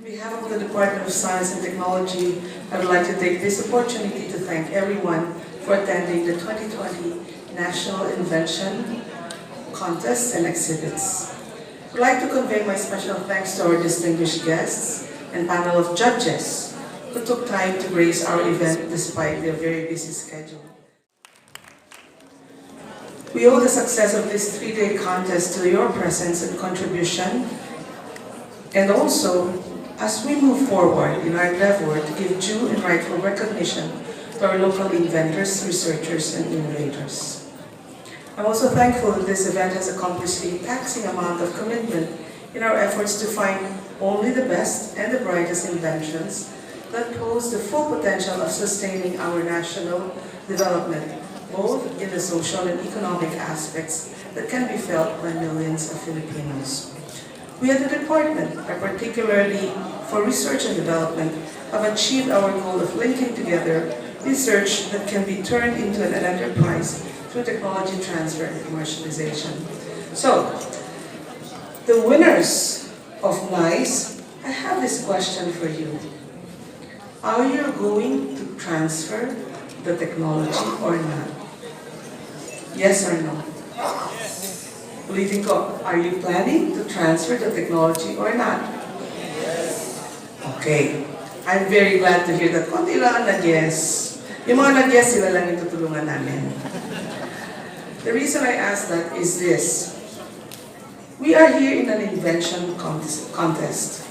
On behalf of the Department of Science and Technology, I would like to take this opportunity to thank everyone for attending the 2020 National Invention Contest and Exhibits. I would like to convey my special thanks to our distinguished guests and panel of judges who took time to grace our event despite their very busy schedule. We owe the success of this three-day contest to your presence and contribution, and also as we move forward in our endeavor to give due and rightful recognition to our local inventors, researchers, and innovators. I'm also thankful that this event has accomplished a taxing amount of commitment in our efforts to find only the best and the brightest inventions that pose the full potential of sustaining our national development, both in the social and economic aspects that can be felt by millions of Filipinos. We at the department, particularly for research and development, have achieved our goal of linking together research that can be turned into an enterprise through technology transfer and commercialization. So, the winners of NICE, I have this question for you. Are you going to transfer the technology or not? Yes or no? Ulitin ko, are you planning to transfer the technology or not? Yes. Okay. I'm very glad to hear that. Konti lang ang nag-yes. Yung mga nag-yes, sila lang yung tutulungan namin. The reason I ask that is this. We are here in an invention contest.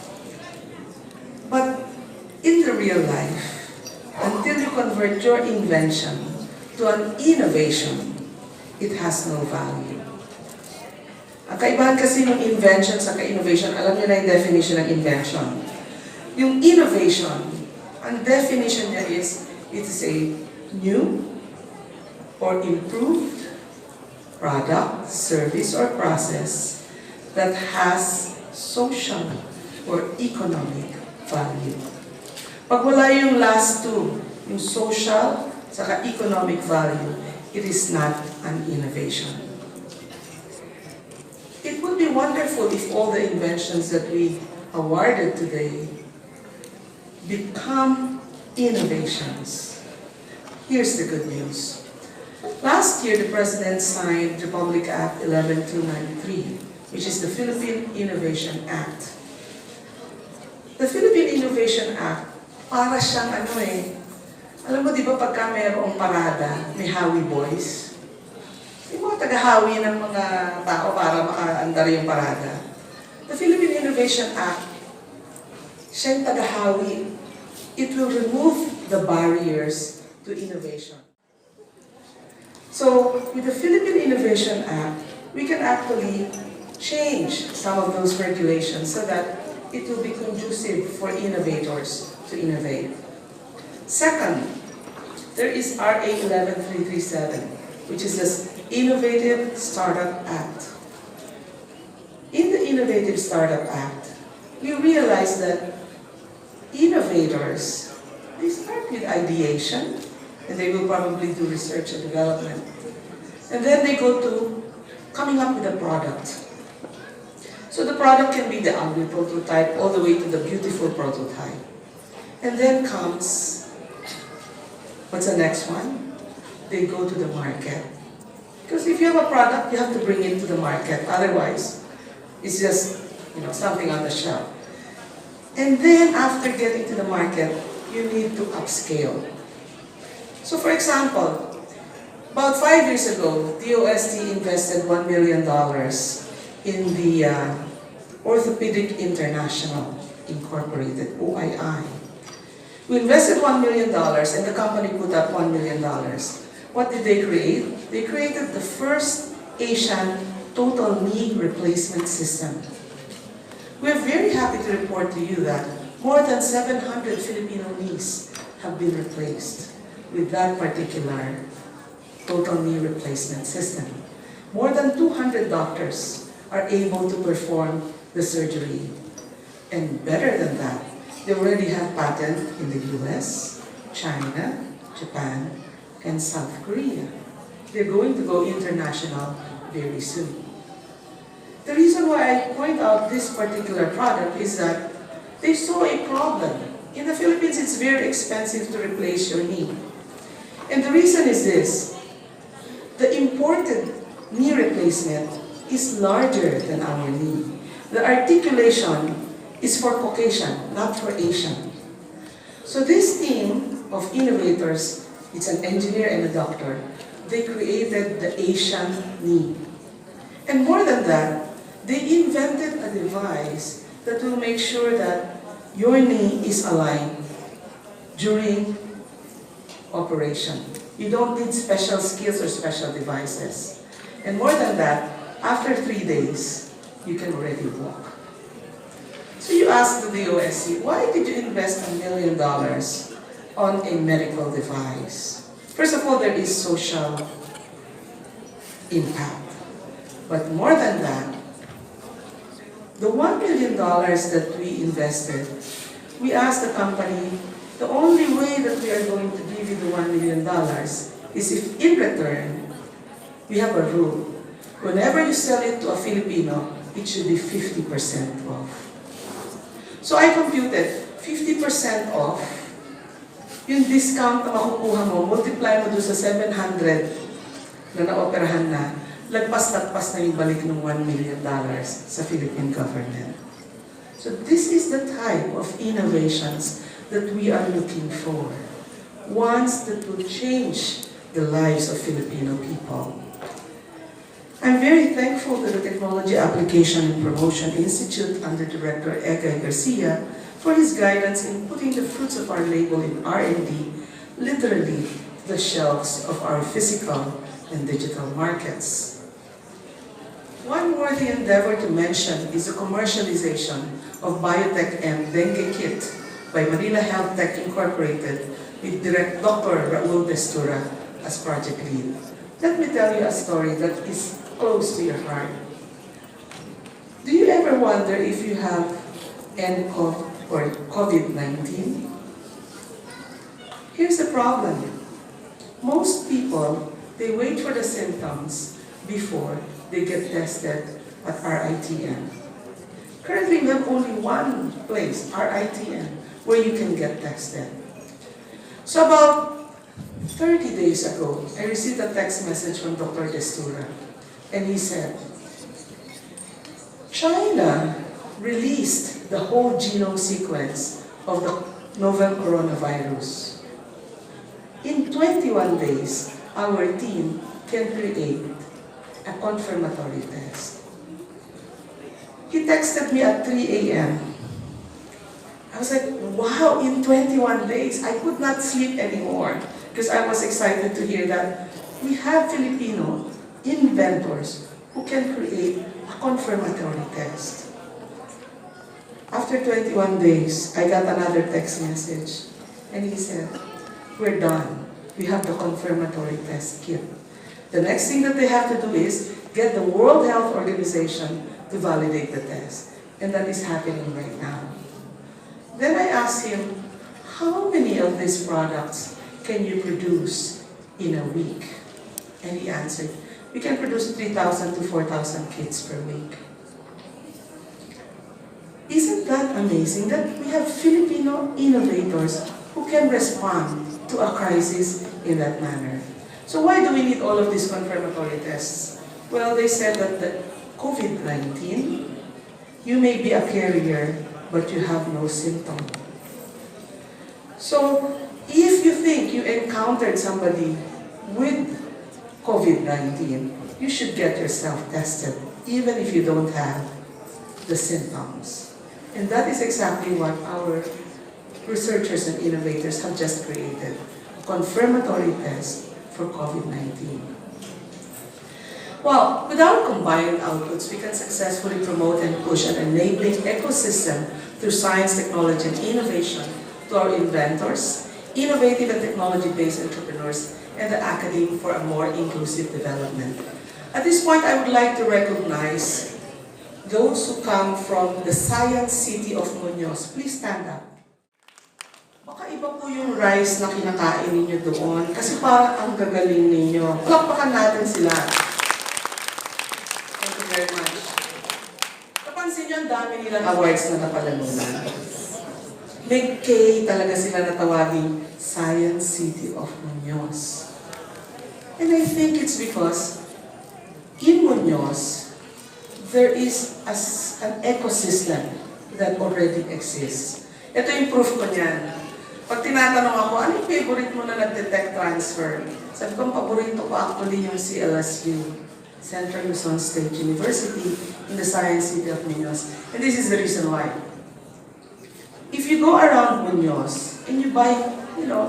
But in the real life, until you convert your invention to an innovation, it has no value. Ang kaibahan kasi ng invention sa innovation, alam niyo na yung definition ng invention. Yung innovation, ang definition niya is, it is a new or improved product, service, or process that has social or economic value. Pag wala yung last two, yung social saka economic value, it is not an innovation. It would be wonderful if all the inventions that we awarded today become innovations. Here's the good news. Last year, the President signed Republic Act 11293, which is the Philippine Innovation Act. The Philippine Innovation Act, para siyang alam mo di ba pagka mayroong parada, may Hawi Boys? Yung mga taga-hawi ng mga tao para makaandar yung parada. The Philippine Innovation Act, siya yung taga-hawi. It will remove the barriers to innovation. So, with the Philippine Innovation Act, we can actually change some of those regulations so that it will be conducive for innovators to innovate. Second, there is RA 11337. Which is this Innovative Startup Act. In the Innovative Startup Act, we realize that innovators, they start with ideation, and they will probably do research and development. And then they go to coming up with a product. So the product can be the ugly prototype all the way to the beautiful prototype. And then comes, what's the next one? They go to the market. Because if you have a product, you have to bring it to the market. Otherwise, it's just something on the shelf. And then after getting to the market, you need to upscale. So for example, about 5 years ago, DOST invested $1 million in the Orthopedic International Incorporated, OII. We invested $1 million and the company put up $1 million. What did they create? They created the first Asian total knee replacement system. We're very happy to report to you that more than 700 Filipino knees have been replaced with that particular total knee replacement system. More than 200 doctors are able to perform the surgery. And better than that, they already have patent in the US, China, Japan, and South Korea. They're going to go international very soon. The reason why I point out this particular product is that They saw a problem. In the Philippines, it's very expensive to replace your knee. And the reason is this: the imported knee replacement is larger than our knee. The articulation is for Caucasian, not for Asian. So this team of innovators, it's an engineer and a doctor, they created the Asian knee. And more than that, they invented a device that will make sure that your knee is aligned during operation. You don't need special skills or special devices. And more than that, after 3 days, you can already walk. So you ask the DOST, why did you invest $1 million on a medical device? First of all, there is social impact. But more than that, the $1 million that we invested, we asked the company, the only way that we are going to give you the $1 million is if in return, we have a rule. Whenever you sell it to a Filipino, it should be 50% off. So I computed 50% off. Yung discount na makukuha mo, multiply mo doon sa 700 na naoperahan na, lagpas-lagpas na yung balik ng $1 million sa Philippine government. So this is the type of innovations that we are looking for. Ones that will change the lives of Filipino people. I'm very thankful to the Technology Application and Promotion Institute under Director Egay Garcia for his guidance in putting the fruits of our labor in R&D literally to the shelves of our physical and digital markets. One worthy endeavor to mention is the commercialization of Biotech M Dengue Kit by Manila Health Tech Incorporated with Dr. Raul Destura as project lead. Let me tell you a story that is close to your heart. Do you ever wonder if you have nCoV or COVID-19? Here's the problem. Most people, they wait for the symptoms before they get tested at RITM. Currently, we have only one place, RITM, where you can get tested. So about 30 days ago, I received a text message from Dr. Destura, and he said, China released the whole genome sequence of the novel coronavirus. In 21 days, our team can create a confirmatory test. He texted me at 3 a.m. I was like, wow, in 21 days, I could not sleep anymore because I was excited to hear that we have Filipino inventors who can create a confirmatory test. After 21 days, I got another text message, and he said, we're done. We have the confirmatory test kit. The next thing that they have to do is get the World Health Organization to validate the test. And that is happening right now. Then I asked him, how many of these products can you produce in a week? And he answered, we can produce 3,000 to 4,000 kits per week. Isn't that amazing that we have Filipino innovators who can respond to a crisis in that manner? So why do we need all of these confirmatory tests? Well, they said that the COVID-19, you may be a carrier, but you have no symptom. So if you think you encountered somebody with COVID-19, you should get yourself tested, even if you don't have the symptoms. And that is exactly what our researchers and innovators have just created, a confirmatory test for COVID-19. Well, with our combined outputs, we can successfully promote and push an enabling ecosystem through science, technology, and innovation to our inventors, innovative and technology-based entrepreneurs, and the academy for a more inclusive development. At this point, I would like to recognize those who come from the Science City of Muñoz. Please stand up. Baka iba po yung rice na kinakain ninyo doon kasi parang ang gagaling ninyo. Palakpakan natin sila. Thank you very much. Napansin nyo, ang dami nilang awards na napalamunan. may K talaga sila natawaging Science City of Muñoz. And I think it's because in Muñoz, there is an ecosystem that already exists. Ito yung proof ko niyan. Pag tinatanong ako, ano yung favorite mo na nag-detect transfer? Sabi ko, ang paborito ko actually yung CLSU, Central Luzon State University in the Science City of Muñoz. And this is the reason why. If you go around Muñoz and you buy,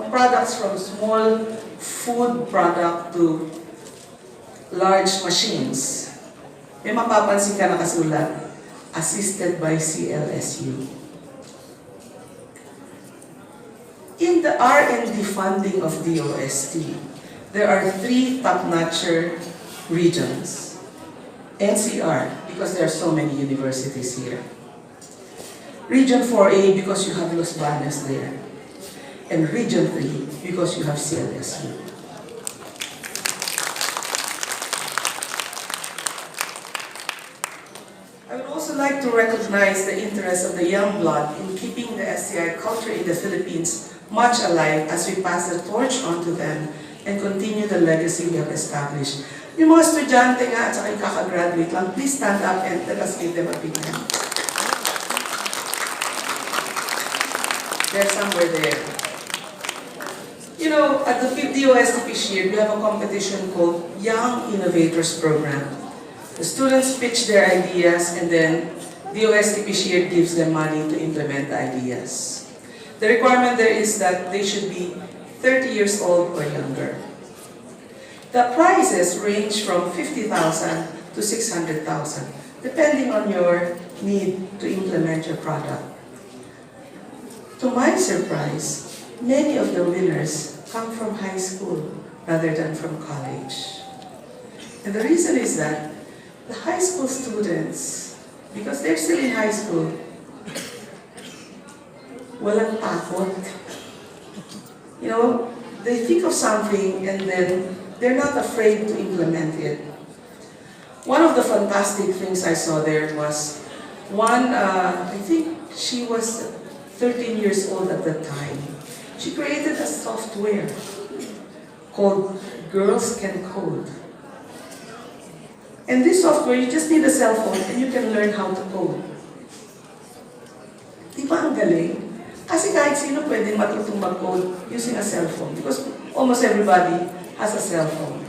products from small food product to large machines, may mapapansin ka nakasulat, assisted by CLSU. In the R&D funding of DOST, there are 3 top-notcher regions. NCR, because there are so many universities here. Region 4A, because you have Los Baños there. And Region 3, because you have CLSU. I would also like to recognize the interest of the young blood in keeping the STI culture in the Philippines much alive as we pass the torch on to them and continue the legacy we have established. Yung mga estudyante nga at saka yung kakagraduate lang, please stand up and let us give them a big hand. They're somewhere there. At the DOST-TAPI year, we have a competition called Young Innovators Program. The students pitch their ideas and then DOST-TAPI year gives them money to implement the ideas. The requirement there is that they should be 30 years old or younger. The prizes range from 50,000 to 600,000, depending on your need to implement your product. To my surprise, many of the winners come from high school rather than from college. And the reason is that the high school students, because they're still in high school, walang takot. They think of something and then they're not afraid to implement it. One of the fantastic things I saw there was I think she was 13 years old at the time. She created a software called Girls Can Code. And this software, you just need a cell phone and you can learn how to code. Di ba ang galing? Kasi kahit sino pwedeng matutong mag-code using a cell phone because almost everybody has a cell phone.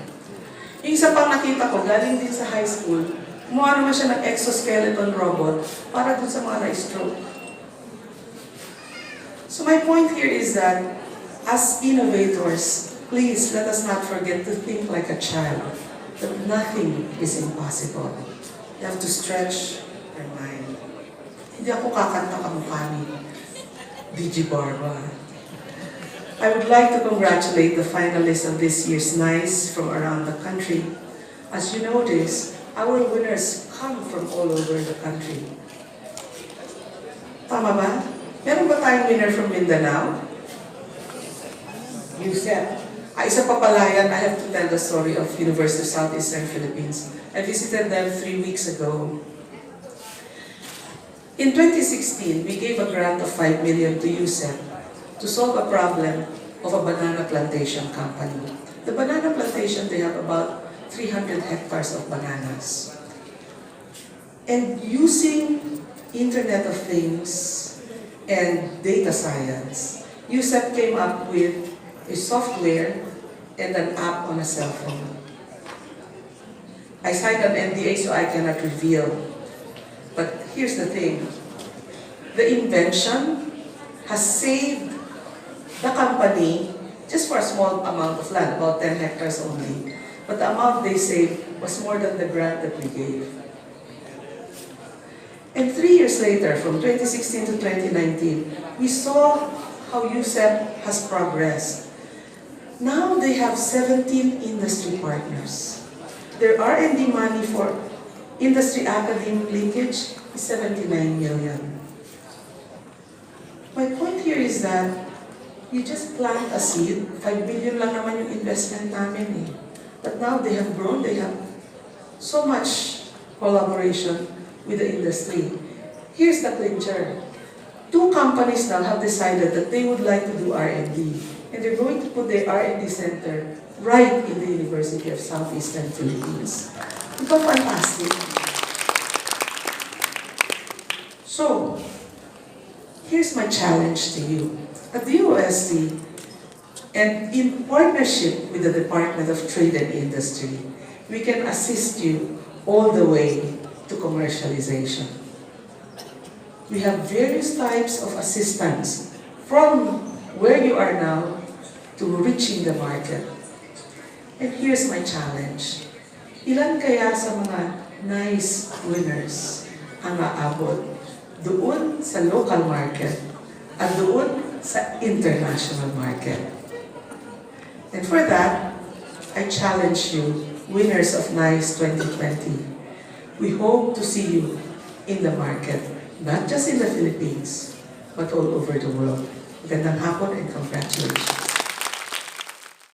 Yung isa pang nakita ko, galing din sa high school, gumawa naman siya ng exoskeleton robot para dun sa mga na-stroke. So my point here is that, as innovators, please let us not forget to think like a child, that nothing is impossible. You have to stretch your mind. Hindi ako kakanta kamukha ni DG Barba. I would like to congratulate the finalists of this year's NICE from around the country. As you notice, our winners come from all over the country. Tama ba? Meron ba tayong winner from Mindanao? USEP. Isa pa pala yan, I have to tell the story of University of Southeastern Philippines. I visited them 3 weeks ago. In 2016, we gave a grant of 5 million to USEP to solve a problem of a banana plantation company. The banana plantation, they have about 300 hectares of bananas. And using Internet of Things and data science, USEP came up with a software and an app on a cell phone. I signed an NDA so I cannot reveal. But here's the thing. The invention has saved the company just for a small amount of land, about 10 hectares only. But the amount they saved was more than the grant that we gave. And 3 years later, from 2016 to 2019, we saw how USEP has progressed. Now they have 17 industry partners. Their R&D money for industry academic linkage is 79 million. My point here is that you just plant a seed, 5 billion lang naman yung investment namin eh. But now they have grown, they have so much collaboration with the industry. Here's the clincher. 2 companies now have decided that they would like to do R&D, and they're going to put their R&D center right in the University of Southeastern Philippines. Ito fantastic. So, here's my challenge to you. At the UST, and in partnership with the Department of Trade and Industry, we can assist you all the way to commercialization. We have various types of assistance from where you are now to reaching the market. And here's my challenge. Ilan kaya sa mga nice winners ang aabot doon sa local market at doon sa international market? And for that, I challenge you, winners of NICE 2020. We hope to see you in the market, not just in the Philippines, but all over the world. Magandang hapon and congratulations.